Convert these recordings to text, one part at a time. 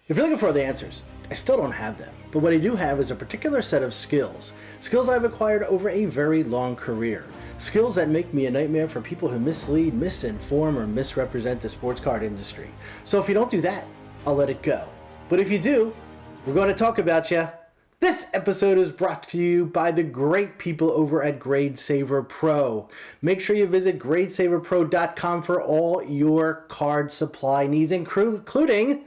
If you're looking for the answers, I still don't have them, but what I do have is a particular set of skills. Skills I've acquired over a very long career. Skills that make me a nightmare for people who mislead, misinform, or misrepresent the sports card industry. So if you don't do that, I'll let it go. But if you do, we're going to talk about you. This episode is brought to you by the great people over at GradeSaver Pro. Make sure you visit gradesaverpro.com for all your card supply needs, including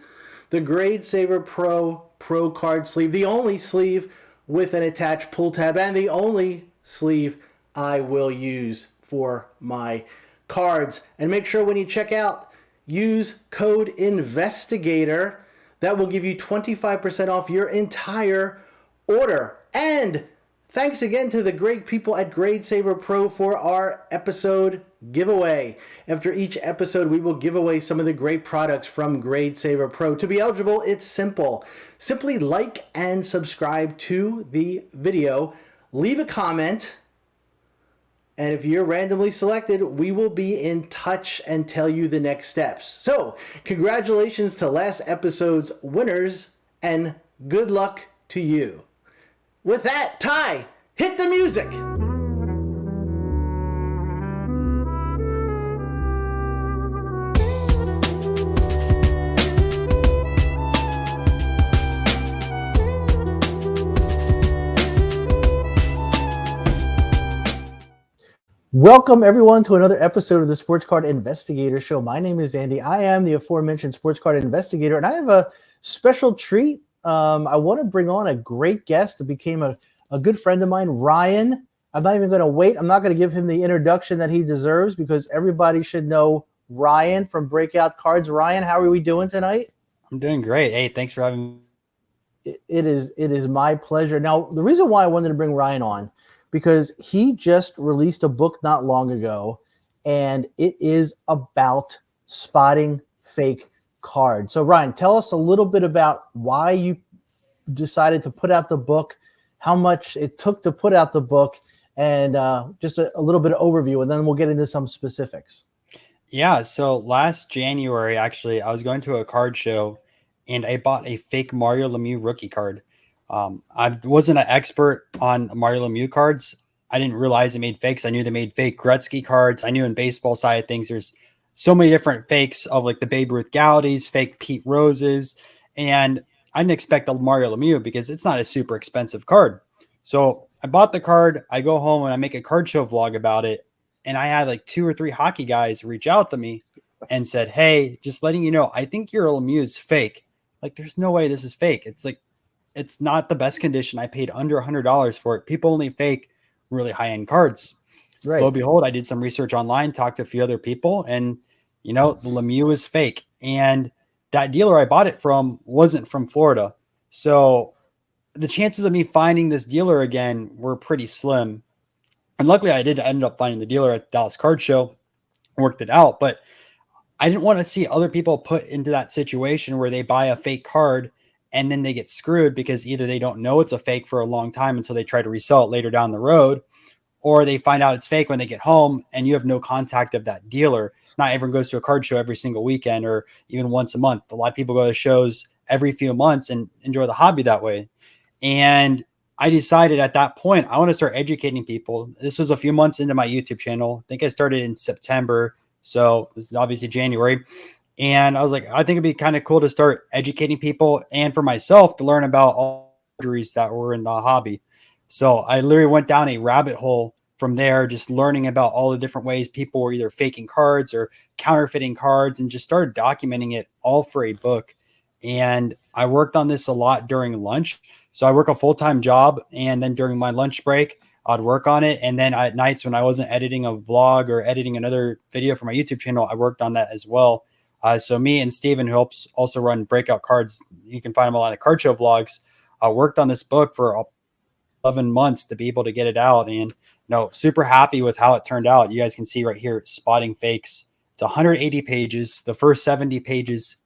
the GradeSaver Pro Card Sleeve, the only sleeve with an attached pull tab and the only sleeve I will use for my cards. And make sure when you check out, use code INVESTIGATOR. That will give you 25% off your entire order. And thanks again to the great people at GradeSaver Pro for our episode giveaway. After each episode, we will give away some of the great products from GradeSaver Pro. To be eligible, it's simple. Simply like and subscribe to the video, leave a comment, and if you're randomly selected, we will be in touch and tell you the next steps. So, congratulations to last episode's winners, and good luck to you. With that, Ty, hit the music! Welcome, everyone, to another episode of the Sports Card Investigator Show. My name is Andy. I am the aforementioned Sports Card Investigator, and I have a special treat. I want to bring on a great guest who became a good friend of mine, Ryan. I'm not even going to wait. I'm not going to give him the introduction that he deserves because everybody should know Ryan from Breakout Cards. Ryan, how are we doing tonight? I'm doing great. Hey, thanks for having me. It is my pleasure. Now, the reason why I wanted to bring Ryan on, because he just released a book not long ago, and it is about spotting fake cards. So, Ryan, tell us a little bit about why you decided to put out the book, how much it took to put out the book, and just a little bit of overview, and then we'll get into some specifics. Yeah, so last January, actually, I was going to a card show, and I bought a fake Mario Lemieux rookie card. I wasn't an expert on Mario Lemieux cards. I didn't realize they made fakes. I knew they made fake Gretzky cards. I knew in baseball side of things, there's so many different fakes of like the Babe Ruth Gaudies, fake Pete Roses. And I didn't expect a Mario Lemieux because it's not a super expensive card. So I bought the card. I go home and I make a card show vlog about it. And I had like 2 or 3 hockey guys reach out to me and said, "Hey, just letting you know, I think your Lemieux is fake." Like, there's no way this is fake. It's like, it's not the best condition. I paid under $100 for it. People only fake really high-end cards. Right. Lo and behold, I did some research online, talked to a few other people, and, you know, the Lemieux is fake. And that dealer I bought it from wasn't from Florida. So the chances of me finding this dealer again were pretty slim. And luckily, I did end up finding the dealer at the Dallas Card Show, worked it out. But I didn't want to see other people put into that situation where they buy a fake card and then they get screwed because either they don't know it's a fake for a long time until they try to resell it later down the road, or they find out it's fake when they get home and you have no contact of that dealer. Not everyone goes to a card show every single weekend or even once a month. A lot of people go to shows every few months and enjoy the hobby that way. And I decided at that point, I want to start educating people. This was a few months into my YouTube channel. I think I started in September. So this is obviously January. And I was like, I think it'd be kind of cool to start educating people and for myself to learn about all the injuries that were in the hobby. So I literally went down a rabbit hole from there, just learning about all the different ways people were either faking cards or counterfeiting cards, and just started documenting it all for a book. And I worked on this a lot during lunch. So I work a full-time job, and then during my lunch break, I'd work on it. And then at nights when I wasn't editing a vlog or editing another video for my YouTube channel, I worked on that as well. So me and Steven, who helps also run Breakout Cards, you can find him a lot of card show vlogs, worked on this book for 11 months to be able to get it out. And super happy with how it turned out. You guys can see right here, Spotting Fakes. It's 180 pages. The first 70 pages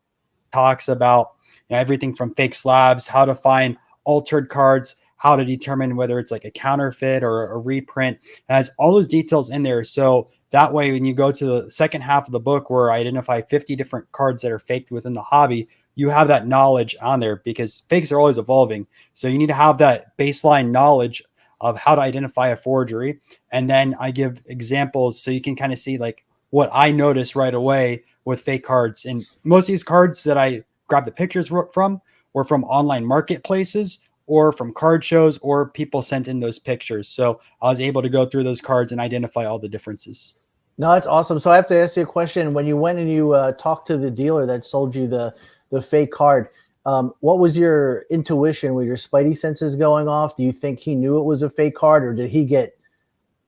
talks about everything from fake slabs, how to find altered cards, how to determine whether it's like a counterfeit or a reprint. It has all those details in there. So that way, when you go to the second half of the book where I identify 50 different cards that are faked within the hobby, you have that knowledge on there, because fakes are always evolving. So you need to have that baseline knowledge of how to identify a forgery. And then I give examples so you can kind of see like what I notice right away with fake cards. And most of these cards that I grab the pictures from were from online marketplaces or from card shows, or people sent in those pictures. So I was able to go through those cards and identify all the differences. No, that's awesome. So I have to ask you a question. When you went and you talked to the dealer that sold you the fake card, what was your intuition? Were your spidey senses going off? Do you think he knew it was a fake card, or did he get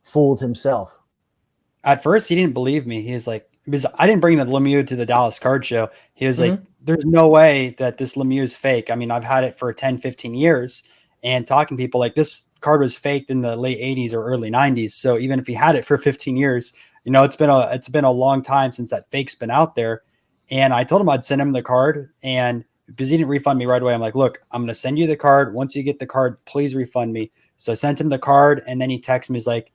fooled himself? At first, he didn't believe me. He was like, because I didn't bring the Lemieux to the Dallas card show. He was like, there's no way that this Lemieux is fake. I mean, I've had it for 10, 15 years, and talking to people like, this card was faked in the late 80s or early 90s. So even if he had it for 15 years, it's been a long time since that fake's been out there. And I told him I'd send him the card, and because he didn't refund me right away, I'm like, look, I'm going to send you the card. Once you get the card, please refund me. So I sent him the card, and then he texted me. He's like,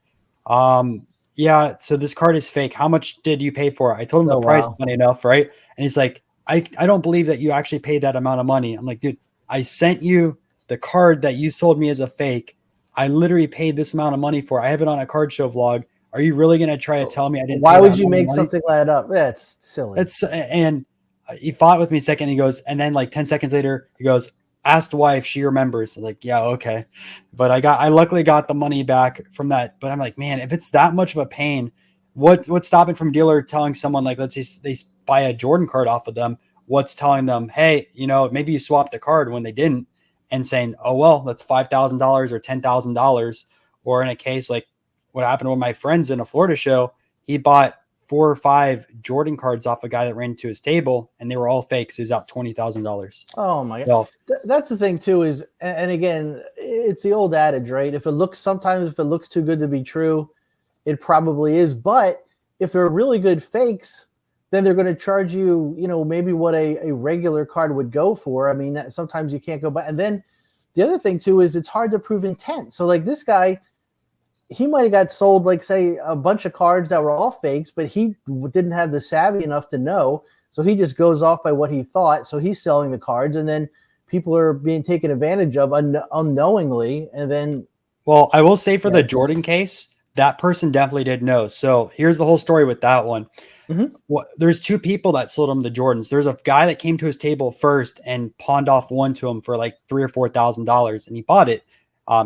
yeah, so this card is fake. How much did you pay for it? I told him the price, funny enough, right? And he's like, I don't believe that you actually paid that amount of money. I'm like, dude, I sent you the card that you sold me as a fake. I literally paid this amount of money for it. I have it on a card show vlog. Are you really going to try to tell me I didn't? Why would you make something like that up? Yeah, it's silly. And he fought with me a second. He goes, and then like 10 seconds later, he goes, ask the wife, she remembers. I'm like, yeah, okay. But I luckily got the money back from that. But I'm like, man, if it's that much of a pain, what's stopping from dealer telling someone, like, let's say they buy a Jordan card off of them, what's telling them, hey, maybe you swapped a card when they didn't, and saying, oh, well, that's $5,000 or $10,000. Or in a case like what happened to one of my friends in a Florida show, he bought 4 or 5 Jordan cards off a guy that ran into his table, and they were all fake. So he was out $20,000. Oh my God. That's the thing too, is, and again, it's the old adage, right? Sometimes if it looks too good to be true, it probably is. But if they're really good fakes, then they're going to charge you, maybe what a regular card would go for. I mean, sometimes you can't go by. And then the other thing too, is it's hard to prove intent. So like this guy, he might have got sold, like, say, a bunch of cards that were all fakes, but he didn't have the savvy enough to know. So he just goes off by what he thought. So he's selling the cards, and then people are being taken advantage of unknowingly. And then, well, I will say for the Jordan case, that person definitely did know. So here's the whole story with that one. There's 2 people that sold him the Jordans. There's a guy that came to his table first and pawned off one to him for like $3,000 or $4,000, and he bought it.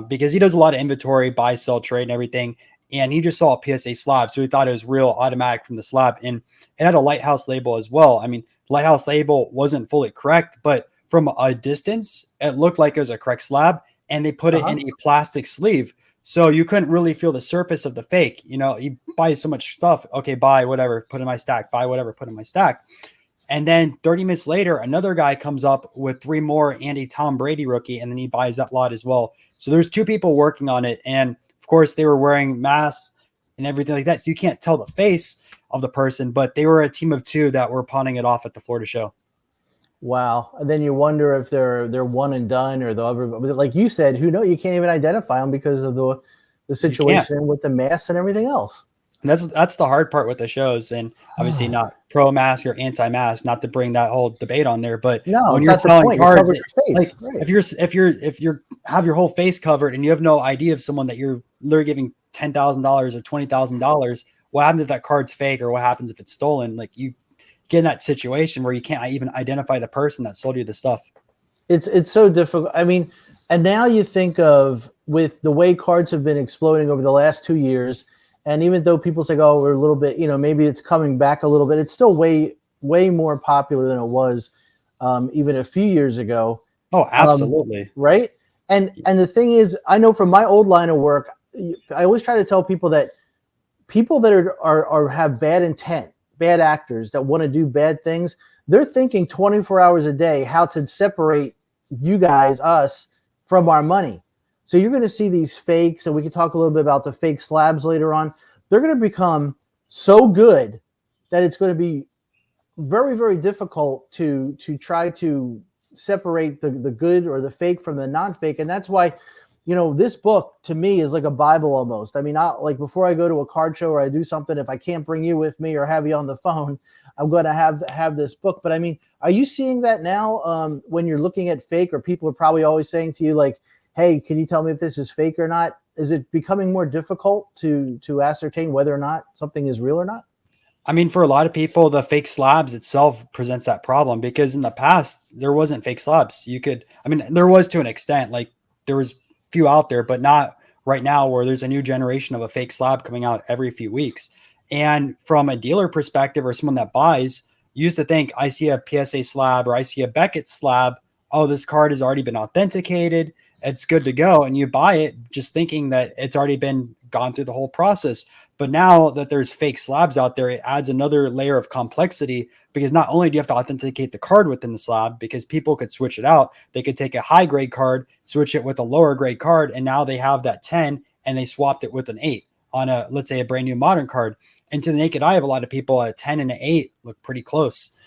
Because he does a lot of inventory, buy, sell, trade, and everything. And he just saw a PSA slab. So he thought it was real, automatic from the slab. And it had a Lighthouse label as well. I mean, Lighthouse label wasn't fully correct, but from a distance, it looked like it was a correct slab. And they put it in a plastic sleeve. So you couldn't really feel the surface of the fake. You buy so much stuff. Okay, buy whatever, put in my stack. Buy whatever, put in my stack. And then 30 minutes later, another guy comes up with 3 more and a Tom Brady rookie, and then he buys that lot as well. So there's 2 people working on it. And of course, they were wearing masks and everything like that. So you can't tell the face of the person, but they were a team of 2 that were pawning it off at the Florida show. Wow. And then you wonder if they're one and done, or the other, like you said, who knows? You can't even identify them because of the situation with the masks and everything else. And that's the hard part with the shows, and obviously not pro-mask or anti-mask, not to bring that whole debate on there, but when you're selling cards, like if you have your whole face covered and you have no idea of someone that you're literally giving $10,000 or $20,000, what happens if that card's fake, or what happens if it's stolen? Like, you get in that situation where you can't even identify the person that sold you the stuff. It's so difficult. I mean, and now you think of, with the way cards have been exploding over the last 2 years. And even though people say, oh, we're a little bit, maybe it's coming back a little bit, it's still way, way more popular than it was even a few years ago. Oh, absolutely. Right. And the thing is, I know from my old line of work, I always try to tell people that are have bad intent, bad actors that want to do bad things, they're thinking 24 hours a day how to separate you guys, us, from our money. So you're going to see these fakes, and we can talk a little bit about the fake slabs later on. They're going to become so good that it's going to be very, very difficult to try to separate the good or the fake from the non-fake. And that's why you know, this book to me is like a Bible almost. I mean, like before I go to a card show or I do something, if I can't bring you with me or have you on the phone, I'm going to have this book. But I mean, are you seeing that now when you're looking at fake, or people are probably always saying to you like, hey, can you tell me if this is fake or not? Is it becoming more difficult to ascertain whether or not something is real or not? I mean, for a lot of people, the fake slabs itself presents that problem, because in the past there wasn't fake slabs. You could, I mean, there was to an extent, like there was few out there, but not right now where there's a new generation of a fake slab coming out every few weeks. And from a dealer perspective or someone that buys, you used to think, I see a PSA slab or I see a Beckett slab. Oh, this card has already been authenticated. It's good to go. And you buy it just thinking that it's already been gone through the whole process. But now that there's fake slabs out there, it adds another layer of complexity, because not only do you have to authenticate the card within the slab, because people could switch it out. They could take a high grade card, switch it with a lower grade card, and now they have that 10 and they swapped it with an 8 on a, let's say, a brand new modern card. And to the naked eye of a lot of people, a 10 and an 8 look pretty close.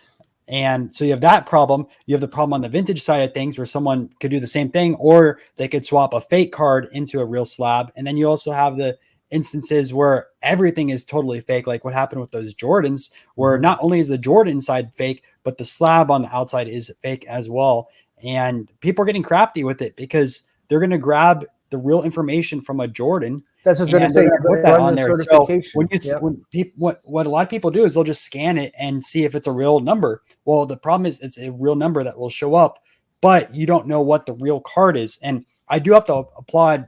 And so you have that problem. You have the problem on the vintage side of things where someone could do the same thing, or they could swap a fake card into a real slab. And then you also have the instances where everything is totally fake, like what happened with those Jordans, where not only is the Jordan side fake, but the slab on the outside is fake as well. And people are getting crafty with it because they're going to grab the real information from a Jordan. That's what I was going to say. Put that on there. So when Yep. when people, what a lot of people do is they'll just scan it and see if it's a real number. Well, the problem is it's a real number that will show up, but you don't know what the real card is. And I do have to applaud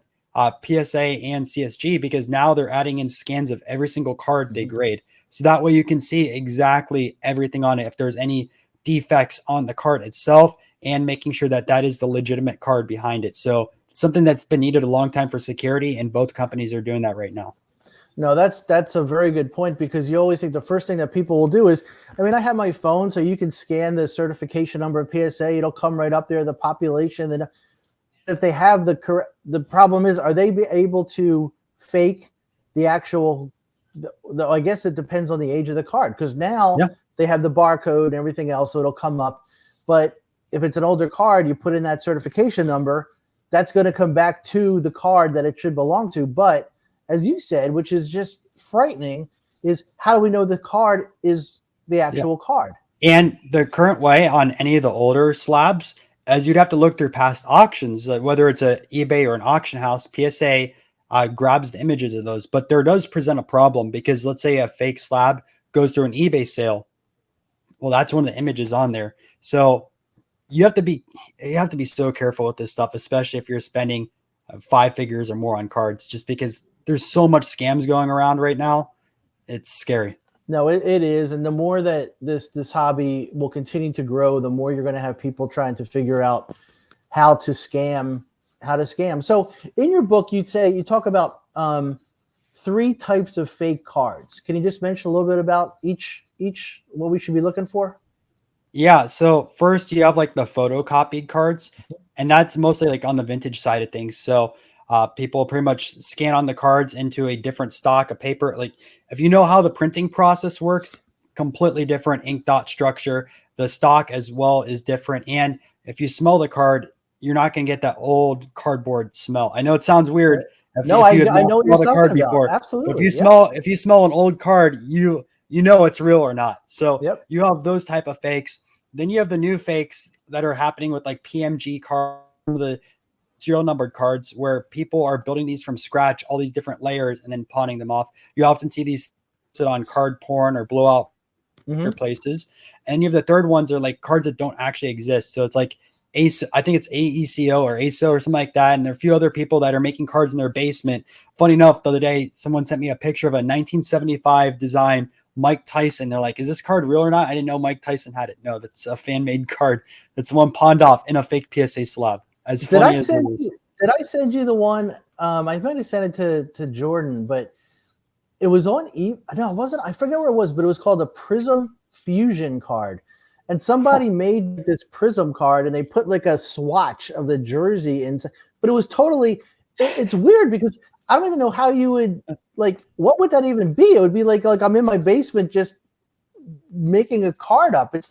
PSA and CSG, because now they're adding in scans of every single card they grade. So that way you can see exactly everything on it, if there's any defects on the card itself, and making sure that that is the legitimate card behind it. So something that's been needed a long time for security, and both companies are doing that right now. No, that's a very good point, because you always think the first thing that people will do is, I mean, I have my phone, so you can scan the certification number of PSA. It'll come right up there, the population. Then if they have the correct, the problem is, are they able to fake the actual, I guess it depends on the age of the card, because now they have the barcode and everything else, so it'll come up. But if it's an older card, you put in that certification number, that's going to come back to the card that it should belong to. But as you said, which is just frightening, is how do we know the card is the actual card? And the current way on any of the older slabs, as you'd have to look through past auctions, whether it's an eBay or an auction house, PSA grabs the images of those. But there does present a problem, because let's say a fake slab goes through an eBay sale. Well, that's one of the images on there. So you have to be so careful with this stuff, especially if you're spending 5 figures or more on cards, just because there's so much scams going around right now. It's scary. No, it is. And the more that this hobby will continue to grow, the more you're going to have people trying to figure out how to scam. So in your book, you talk about 3 types of fake cards. Can you just mention a little bit about each what we should be looking for? Yeah. So first you have like the photocopied cards, and that's mostly like on the vintage side of things. So people pretty much scan on the cards into a different stock of paper. Like if you know how the printing process works, completely different ink dot structure. The stock as well is different. And if you smell the card, you're not going to get that old cardboard smell. I know it sounds weird. I know what you're talking about. Absolutely. But if you smell an old card, you know it's real or not. So you have those type of fakes. Then you have the new fakes that are happening with like PMG cards, the serial numbered cards, where people are building these from scratch, all these different layers, and then pawning them off. You often see these sit on card porn or blowout places. And you have the third ones are like cards that don't actually exist. So it's like I think it's AECO or ASO or something like that. And there are a few other people that are making cards in their basement. Funny enough, the other day, someone sent me a picture of a 1975 design Mike Tyson. They're like, is this card real or not? I didn't know Mike Tyson had it. No, that's a fan-made card that someone pawned off in a fake PSA slab. Did I send you the one? I might have sent it to Jordan, but it was on no, it wasn't. I forget where it was, but it was called a Prism Fusion card. And somebody made this Prism card, and they put like a swatch of the jersey inside. But it was totally, it's weird, because I don't even know how you would, like, what would that even be? It would be like I'm in my basement just making a card up. It's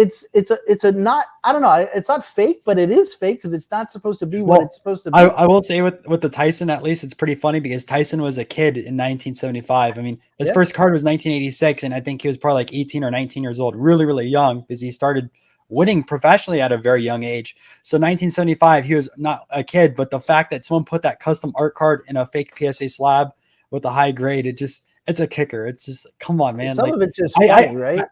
it's a not, I don't know, it's not fake, but it is fake because it's not supposed to be what it's supposed to be. I will say with the Tyson, at least it's pretty funny because Tyson was a kid in 1975. I mean, his first card was 1986, and I think he was probably like 18 or 19 years old, really, really young, because he started winning professionally at a very young age. So 1975, he was not a kid, but the fact that someone put that custom art card in a fake PSA slab with a high grade, it's a kicker. It's just, come on, man. Some of it's just funny, right?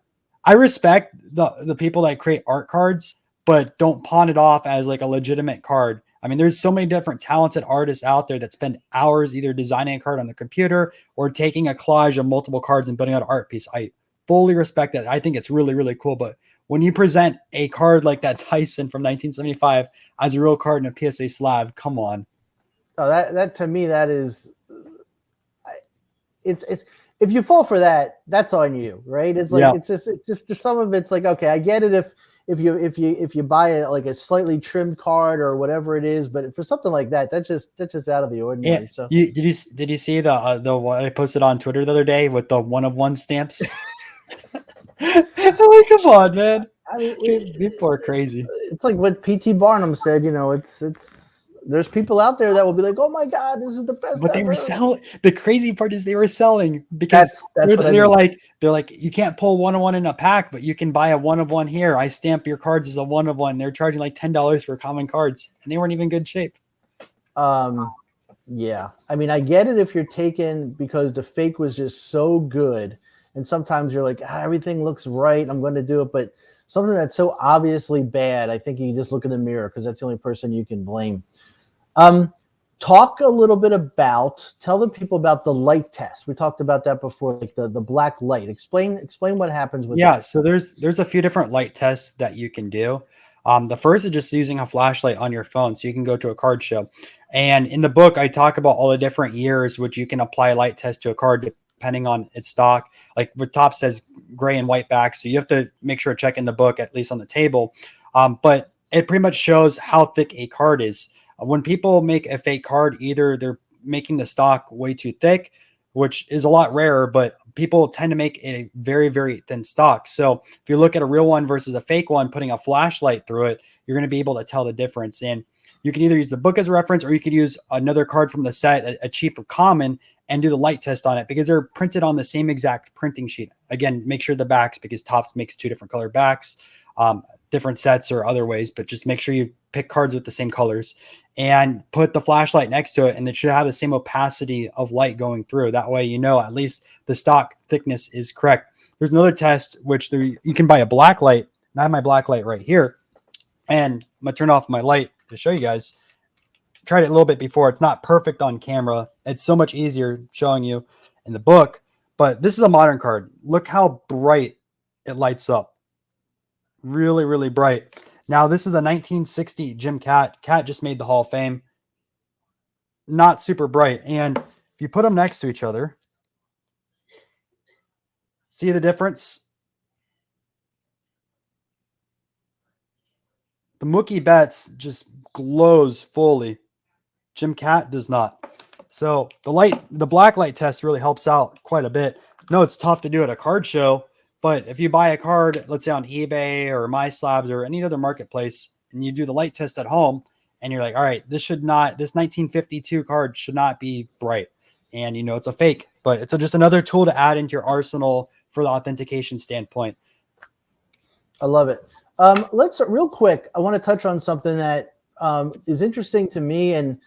I respect the people that create art cards, but don't pawn it off as like a legitimate card. I mean, there's so many different talented artists out there that spend hours either designing a card on the computer or taking a collage of multiple cards and putting out an art piece. I fully respect that. I think it's really, really cool. But when you present a card like that Tyson from 1975 as a real card in a PSA slab, come on. Oh, that to me, that is, it's if you fall for that, that's on you, right? It's like it's just some of it's like, okay, I get it if you buy like a slightly trimmed card or whatever it is, but for something like that, that's just out of the ordinary. Yeah. So Did you see the what I posted on Twitter the other day with the 1-of-1 stamps? I'm like, come on, man. I mean, people are crazy. It's like what P.T. Barnum said, it's there's people out there that will be like, oh my God, this is the best. But they were selling. The crazy part is they were selling because they're like, you can't pull 1-of-1 in a pack, but you can buy a 1-of-1 here. I stamp your cards as a 1-of-1. They're charging like $10 for common cards, and they weren't even good shape. Yeah. I mean, I get it if you're taken because the fake was just so good. And sometimes you're like, everything looks right, I'm going to do it. But something that's so obviously bad, I think you just look in the mirror because that's the only person you can blame. Talk a little bit tell the people about the light test. We talked about that before, like the black light. Explain what happens with that. So there's a few different light tests that you can do. The first is just using a flashlight on your phone. So you can go to a card show. And in the book, I talk about all the different years which you can apply a light test to a card depending on its stock. Like the top says gray and white back. So you have to make sure to check in the book, at least on the table. But it pretty much shows how thick a card is. When people make a fake card, either they're making the stock way too thick, which is a lot rarer, but people tend to make a very, very thin stock. So if you look at a real one versus a fake one, putting a flashlight through it, you're going to be able to tell the difference. And you can either use the book as a reference, or you could use another card from the set, a cheaper common, and do the light test on it because they're printed on the same exact printing sheet. Again, make sure the backs, because Topps makes 2 different color backs, different sets or other ways, but just make sure you pick cards with the same colors and put the flashlight next to it. And it should have the same opacity of light going through. That way, at least the stock thickness is correct. There's another test, which you can buy a black light. And I have my black light right here. And I'm going to turn off my light to show you guys. Tried it a little bit before. It's not perfect on camera. It's so much easier showing you in the book, but this is a modern card. Look how bright it lights up. Really, really bright. Now, this is a 1960 Jim Cat. Cat just made the Hall of Fame. Not super bright. And if you put them next to each other, see the difference? The Mookie Betts just glows fully. Jim Cat does not. So the black light test really helps out quite a bit. No, it's tough to do at a card show, but if you buy a card, let's say on eBay or My Slabs or any other marketplace, and you do the light test at home, and you're like, all right, this 1952 card should not be bright. And it's a fake, but it's just another tool to add into your arsenal for the authentication standpoint. I love it. Let's real quick. I want to touch on something that is interesting to me, and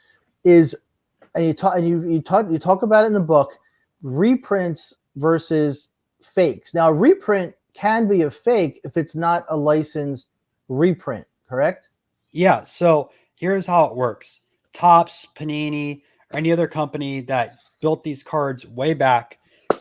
you talk about it in the book: reprints versus fakes. Now, a reprint can be a fake if it's not a licensed reprint, correct? Yeah. So here's how it works: Topps, Panini, or any other company that built these cards way back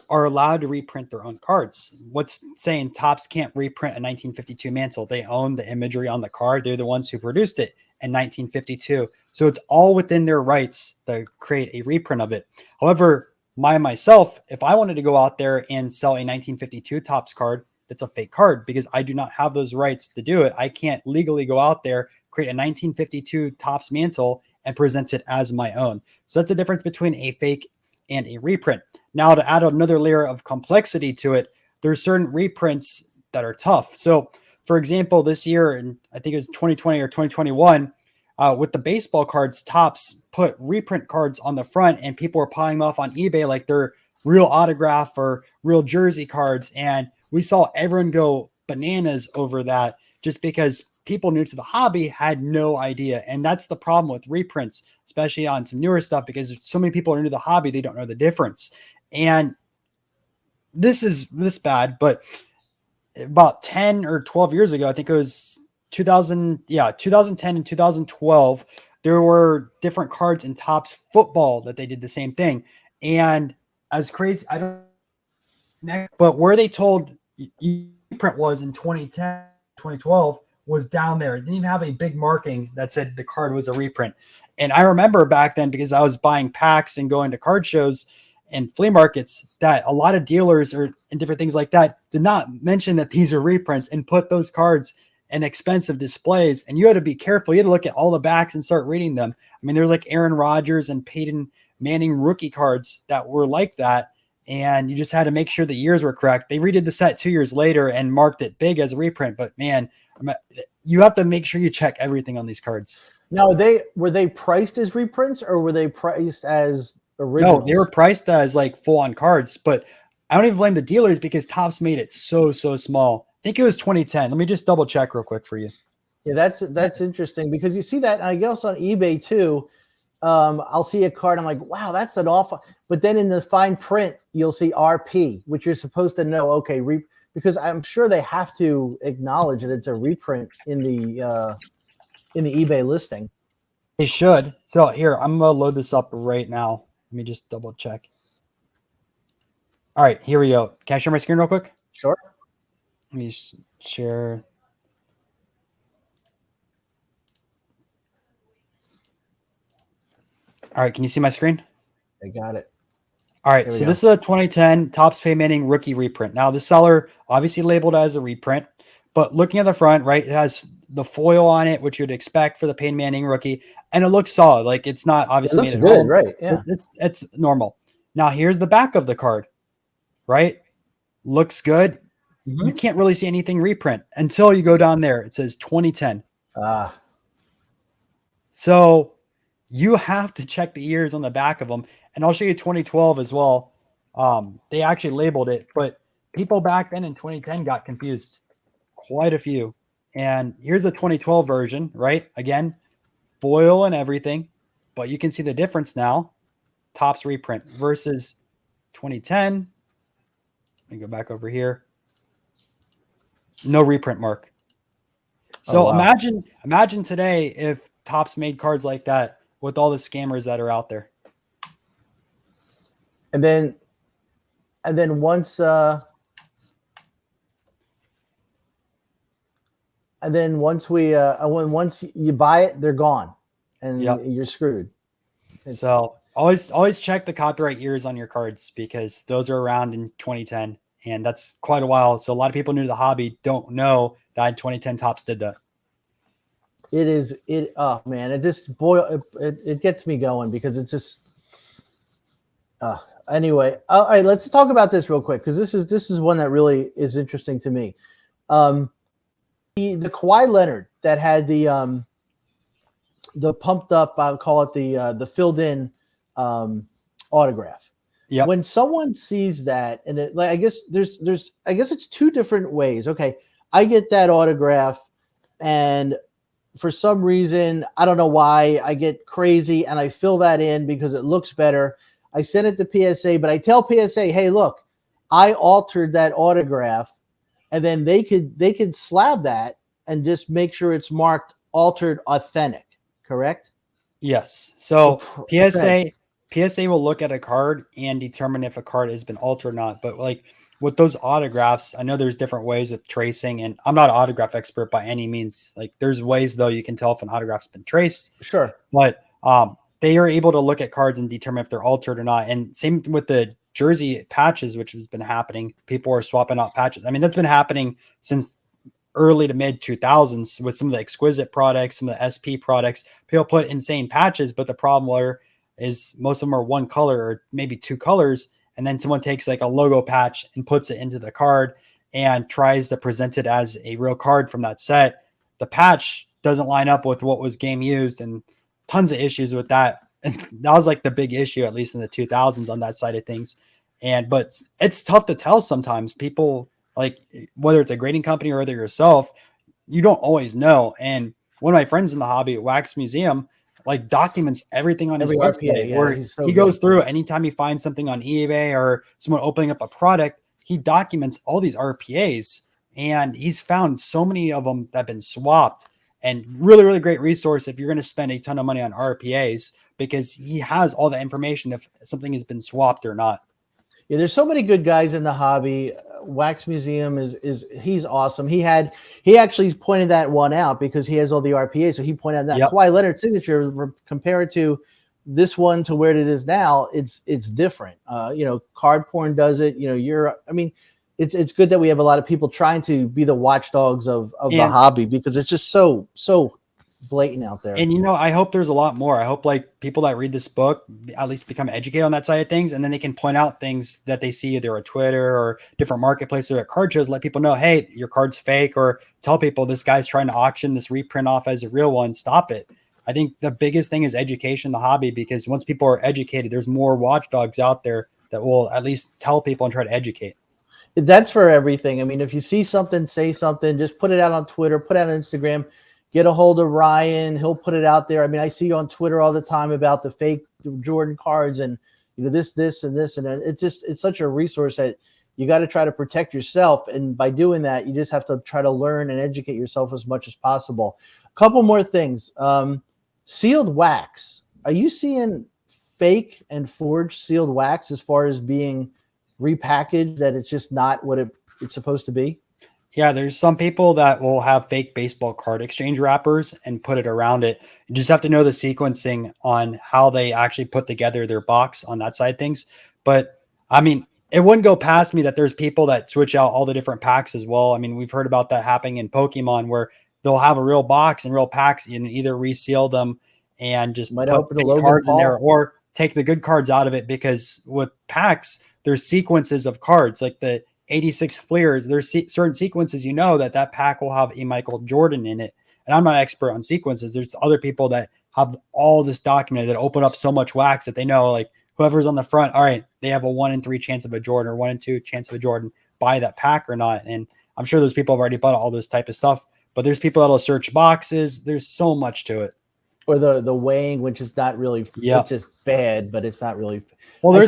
are allowed to reprint their own cards. What's saying Topps can't reprint a 1952 mantle? They own the imagery on the card. They're the ones who produced it in 1952. So it's all within their rights to create a reprint of it. However, myself, if I wanted to go out there and sell a 1952 Topps card, that's a fake card because I do not have those rights to do it. I can't legally go out there, create a 1952 Topps mantle and present it as my own. So that's the difference between a fake and a reprint. Now, to add another layer of complexity to it, there's certain reprints that are tough. So for example, this year, and I think it was 2020 or 2021, with the baseball cards, Topps put reprint cards on the front, and people were buying them off on eBay like they're real autograph or real jersey cards. And we saw everyone go bananas over that just because people new to the hobby had no idea. And that's the problem with reprints, especially on some newer stuff, because so many people are new to the hobby, they don't know the difference. And this is this bad, but about 10 or 12 years ago, I think it was 2010 and 2012, there were different cards in Topps football that they did the same thing. And as crazy, I don't know, but where they told print was in 2010, 2012 was down there. It didn't even have a big marking that said the card was a reprint. And I remember back then, because I was buying packs and going to card shows and flea markets, that a lot of dealers or and different things like that did not mention that these are reprints and put those cards in expensive displays. And you had to be careful. You had to look at all the backs and start reading them. I mean, there's like Aaron Rodgers and Peyton Manning rookie cards that were like that. And you just had to make sure the years were correct. They redid the set 2 years later and marked it big as a reprint. But man, you have to make sure you check everything on these cards. Now, were they priced as reprints, or were they priced as originals? No, they were priced as like full-on cards. But I don't even blame the dealers, because Topps made it so small. I think it was 2010. Let me just double check real quick for you. Yeah, that's interesting, because you see that, I guess, on eBay too. I'll see a card, I'm like, wow, that's an awful. But then in the fine print, you'll see RP, which you're supposed to know. Okay, because I'm sure they have to acknowledge that it's a reprint in the eBay listing. They should. So here, I'm gonna load this up right now. Let me just double check. All right, here we go. Can I share my screen real quick? Sure. Let me share. All right, can you see my screen? I got it. All right, so this is a 2010 Topps Peyton Manning rookie reprint. Now, the seller obviously labeled as a reprint, but looking at the front, right, it has the foil on it, which you'd expect for the Peyton Manning rookie, and it looks solid. Like, it's not obviously it looks good, right? Yeah, it's normal. Now, here's the back of the card, right? Looks good. Mm-hmm. You can't really see anything reprint until you go down there. It says 2010. So you have to check the years on the back of them. And I'll show you 2012 as well. They actually labeled it, but people back then in 2010 got confused. Quite a few. And here's the 2012 version, right? Again, foil and everything, but you can see the difference now. Topps reprint versus 2010. Let me go back over here. No reprint mark. So imagine today if Topps made cards like that with all the scammers that are out there. And then once once you buy it, they're gone, and you're screwed. So always check the copyright years on your cards, because those are around in 2010, and that's quite a while. So a lot of people new to the hobby don't know that in 2010 Topps did that. Oh man, it just it gets me going, because it's just anyway. All right, let's talk about this real quick, because this is one that really is interesting to me. The Kawhi Leonard that had the pumped up, I'll call it the filled in autograph. Yeah. When someone sees that, and I guess it's two different ways. Okay, I get that autograph, and for some reason, I don't know why, I get crazy and I fill that in because it looks better. I send it to PSA, but I tell PSA, hey, look, I altered that autograph, and then they could slab that and just make sure it's marked altered authentic, correct? Yes. So PSA will look at a card and determine if a card has been altered or not. But like with those autographs, I know there's different ways with tracing, and I'm not an autograph expert by any means. Like, there's ways though you can tell if an autograph's been traced. Sure. But they are able to look at cards and determine if they're altered or not. And same with the jersey patches, which has been happening. People are swapping out patches. I mean, that's been happening since early to mid 2000s with some of the exquisite products, some of the SP products. People put insane patches, but the problem is most of them are one color or maybe two colors. And then someone takes like a logo patch and puts it into the card. and tries to present it as a real card from that set, the patch doesn't line up with what was game used, and tons of issues with that. And that was like the big issue, at least in the 2000s on that side of things. But it's tough to tell sometimes. People, like, whether it's a grading company or whether yourself, you don't always know. And one of my friends in the hobby at Wax Museum, like, documents everything on his Every RPA, website, yeah, where he's so he good. goes through anytime he finds something on eBay or someone opening up a product, he documents all these RPAs, and he's found so many of them that have been swapped. And really, really great resource if you're going to spend a ton of money on RPAs, because he has all the information if something has been swapped or not. Yeah, there's so many good guys in the hobby. Wax Museum is he's awesome. He actually pointed that one out because he has all the RPA. So he pointed out that Yep. Kawhi Leonard signature compared to this one to where it is now, it's different. Card porn does it. It's good that we have a lot of people trying to be the watchdogs of the hobby, because it's just so blatant out there. And, I hope there's a lot more. I hope, like, people that read this book at least become educated on that side of things, and then they can point out things that they see either on Twitter or different marketplaces or at card shows, let people know, hey, your card's fake, or tell people this guy's trying to auction this reprint off as a real one. Stop it. I think the biggest thing is education in the hobby, because once people are educated, there's more watchdogs out there that will at least tell people and try to educate. That's for everything. I mean, if you see something, say something, just put it out on Twitter, put it out on Instagram. Get a hold of Ryan. He'll put it out there. I mean, I see on Twitter all the time about the fake Jordan cards and this and this. And it's such a resource that you got to try to protect yourself. And by doing that, you just have to try to learn and educate yourself as much as possible. A couple more things. Sealed wax. Are you seeing fake and forged sealed wax as far as being repackaged, that it's just not what it's supposed to be? Yeah, there's some people that will have fake baseball card exchange wrappers and put it around it. You just have to know the sequencing on how they actually put together their box on that side of things. But I mean, it wouldn't go past me that there's people that switch out all the different packs as well. I mean, we've heard about that happening in Pokemon, where they'll have a real box and real packs and either reseal them and just Might put open fake the Logan cards in Paul there, or take the good cards out of it, because with packs, there's sequences of cards like the 86 Fleers. There's certain sequences, that pack will have a Michael Jordan in it. And I'm not an expert on sequences. There's other people that have all this documented, that open up so much wax that they know, like, whoever's on the front, all right, they have a 1 in 3 chance of a Jordan or 1 in 2 chance of a Jordan, buy that pack or not. And I'm sure those people have already bought all this type of stuff, but there's people that'll search boxes. There's so much to it. Or the weighing, which is not really, yeah, it's just bad, but it's not really. Well,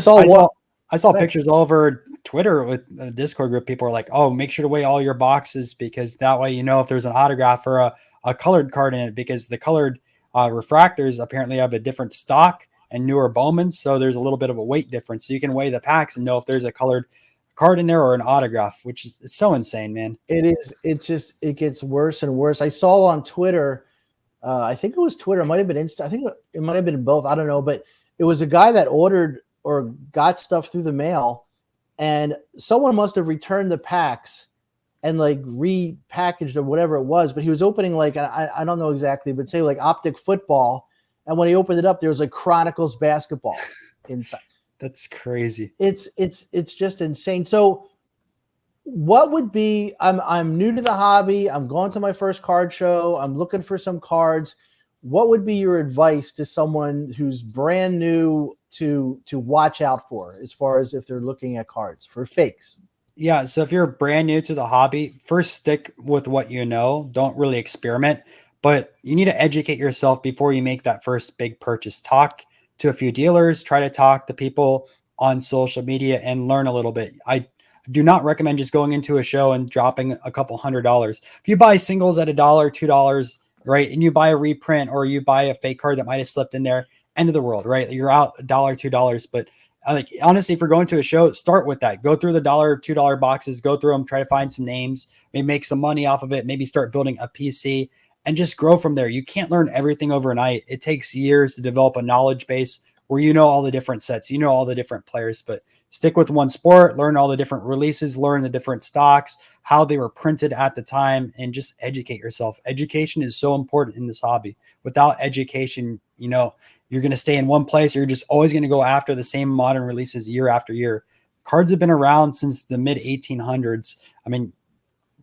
I saw pictures all over Twitter with a Discord group. People are like, oh, make sure to weigh all your boxes, because that way, if there's an autograph or a colored card in it, because the colored refractors apparently have a different stock and newer Bowmans. So there's a little bit of a weight difference. So you can weigh the packs and know if there's a colored card in there or an autograph, which is, it's so insane, man. It is. It gets worse and worse. I saw on Twitter, I think it was Twitter. It might have been Insta. I think it might have been both. I don't know. But it was a guy that ordered or got stuff through the mail, and someone must have returned the packs and like repackaged or whatever it was. But he was opening, like, I don't know exactly, but say like Optic Football. And when he opened it up, there was like Chronicles basketball inside. That's crazy. It's just insane. So what would be, I'm new to the hobby. I'm going to my first card show. I'm looking for some cards. What would be your advice to someone who's brand new to watch out for, as far as if they're looking at cards for fakes? Yeah. So if you're brand new to the hobby, first stick with what you know. Don't really experiment, but you need to educate yourself before you make that first big purchase. Talk to a few dealers, try to talk to people on social media and learn a little bit. I do not recommend just going into a show and dropping a couple $100. If you buy singles at $1, $2, right, and you buy a reprint or you buy a fake card that might have slipped in there, end of the world, right? You're out $1, $2. But like, honestly, if you're going to a show, start with that. Go through the $1, $2 boxes, go through them, try to find some names, maybe make some money off of it, maybe start building a PC and just grow from there. You can't learn everything overnight. It takes years to develop a knowledge base where you know all the different sets, you know all the different players, but stick with one sport, learn all the different releases, learn the different stocks, how they were printed at the time, and just educate yourself. Education is so important in this hobby. Without education, you're going to stay in one place, or you're just always going to go after the same modern releases year after year. cards have been around since the mid 1800s. I mean,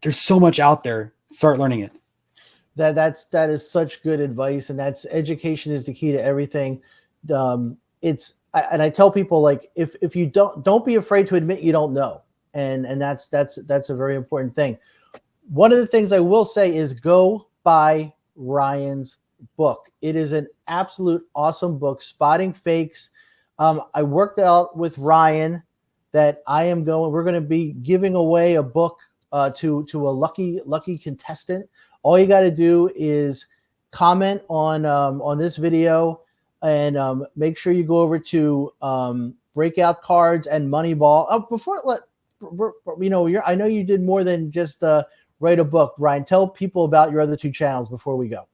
there's so much out there. Start learning it. That is such good advice, and that's education is the key to everything. I tell people, like, if you don't be afraid to admit you don't know, and that's a very important thing. One of the things I will say is go buy Ryan's book. It is an absolute awesome book, Spotting Fakes. I worked out with Ryan that we're going to be giving away a book to a lucky contestant. All you got to do is comment on this video, and make sure you go over to Breakout Cards and Moneyball. I know you did more than just write a book. Ryan, tell people about your other two channels before we go.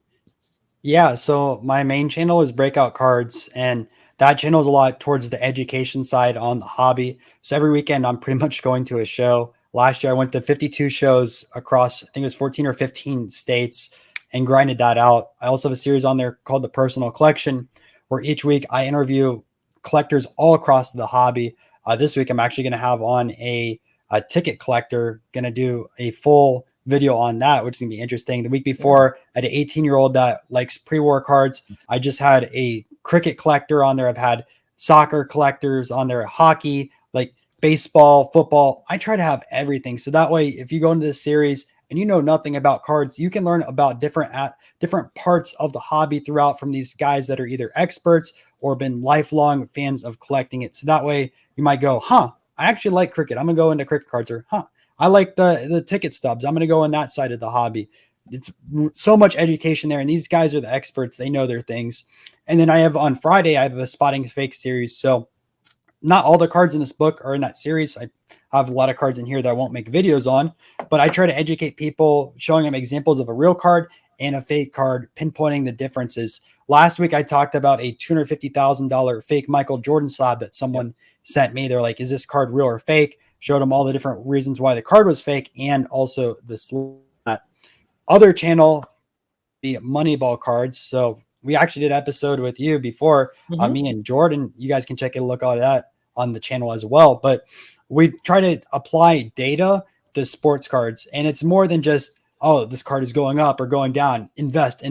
Yeah, so my main channel is Breakout Cards, and that channel is a lot towards the education side on the hobby. So every weekend I'm pretty much going to a show. Last year I went to 52 shows across, I think it was 14 or 15 states, and grinded that out. I also have a series on there called The Personal Collection, where each week I interview collectors all across the hobby. This week I'm actually going to have on a ticket collector, going to do a full video on that, which is going to be interesting. The week before, I had an 18-year-old that likes pre-war cards. I just had a cricket collector on there. I've had soccer collectors on there, hockey, like baseball, football. I try to have everything. So that way, if you go into this series and you know nothing about cards, you can learn about different parts of the hobby throughout from these guys that are either experts or been lifelong fans of collecting it. So that way you might go, I actually like cricket. I'm going to go into cricket cards, or, I like the ticket stubs. I'm going to go on that side of the hobby. It's so much education there. And these guys are the experts. They know their things. And then on Friday, I have a Spotting Fake series. So not all the cards in this book are in that series. I have a lot of cards in here that I won't make videos on, but I try to educate people, showing them examples of a real card and a fake card, pinpointing the differences. Last week, I talked about a $250,000 fake Michael Jordan slab that someone sent me. They're like, is this card real or fake? Showed them all the different reasons why the card was fake, and also the slab. Other channel, the Moneyball cards. So we actually did an episode with you before, me and Jordan. You guys can check a look at that on the channel as well. But we try to apply data to sports cards, and it's more than just, oh, this card is going up or going down. Invest.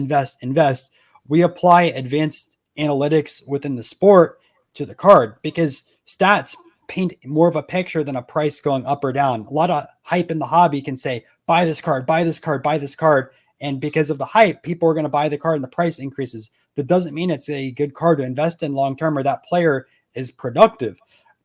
We apply advanced analytics within the sport to the card, because stats paint more of a picture than a price going up or down. A lot of hype in the hobby can say, buy this card, buy this card, buy this card. And because of the hype, people are going to buy the card and the price increases. That doesn't mean it's a good card to invest in long-term, or that player is productive.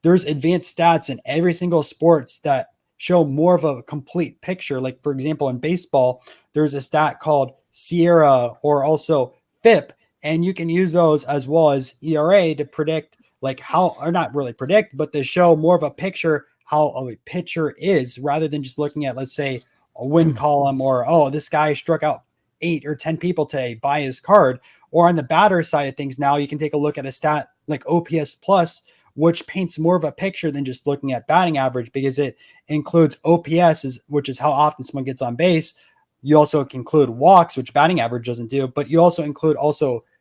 There's advanced stats in every single sports that show more of a complete picture. Like, for example, in baseball, there's a stat called Sierra, or also FIP, and you can use those as well as ERA to predict, like, how, or not really predict, but to show more of a picture how a pitcher is, rather than just looking at, let's say, a win column, or, oh, this guy struck out 8 or 10 people today, buy his card. Or on the batter side of things, now you can take a look at a stat like OPS plus, which paints more of a picture than just looking at batting average, because it includes OPS, which is how often someone gets on base. You also include walks, which batting average doesn't do, but you also include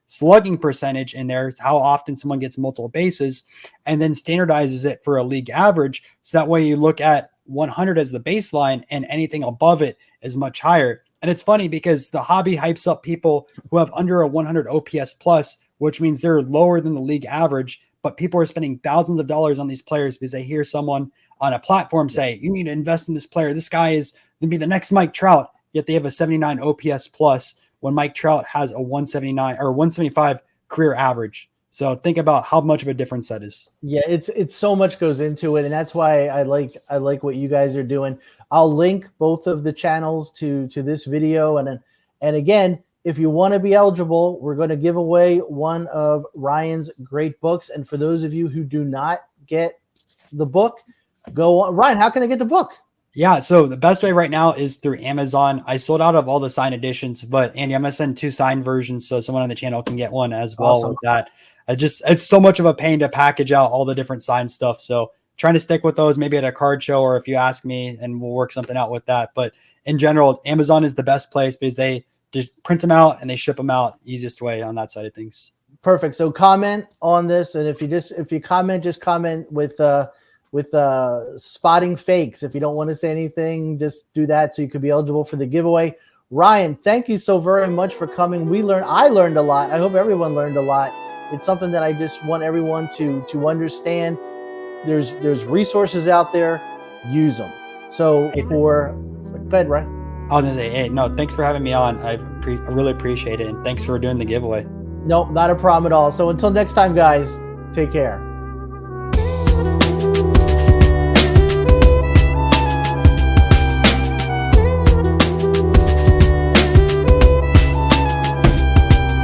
slugging percentage in there, how often someone gets multiple bases, and then standardizes it for a league average. So that way you look at 100 as the baseline, and anything above it is much higher. And it's funny because the hobby hypes up people who have under a 100 OPS plus, which means they're lower than the league average, but people are spending thousands of dollars on these players because they hear someone on a platform say, you need to invest in this player. This guy is going to be the next Mike Trout, yet they have a 79 OPS plus when Mike Trout has a 179 or 175 career average. So think about how much of a difference that is. Yeah, it's so much goes into it, and that's why I like what you guys are doing. I'll link both of the channels to this video, and again, if you want to be eligible, we're going to give away one of Ryan's great books. And for those of you who do not get the book, go on. Ryan, how can I get the book? Yeah, so the best way right now is through Amazon. I sold out of all the signed editions, but Andy, I'm going to send 2 signed versions so someone on the channel can get one as well. Awesome. With that. It's so much of a pain to package out all the different signed stuff. So trying to stick with those maybe at a card show, or if you ask me, and we'll work something out with that. But in general, Amazon is the best place because they just print them out and they ship them out easiest way on that side of things. Perfect. So comment on this. And if you comment, just comment with spotting fakes. If you don't want to say anything, just do that so you could be eligible for the giveaway. Ryan, thank you so very much for coming. I learned a lot. I hope everyone learned a lot. It's something that I just want everyone to understand. There's resources out there. Use them. So go ahead, Ryan. I was gonna say, hey, no, thanks for having me on. I really appreciate it, and thanks for doing the giveaway. No, not a problem at all. So until next time, guys, take care.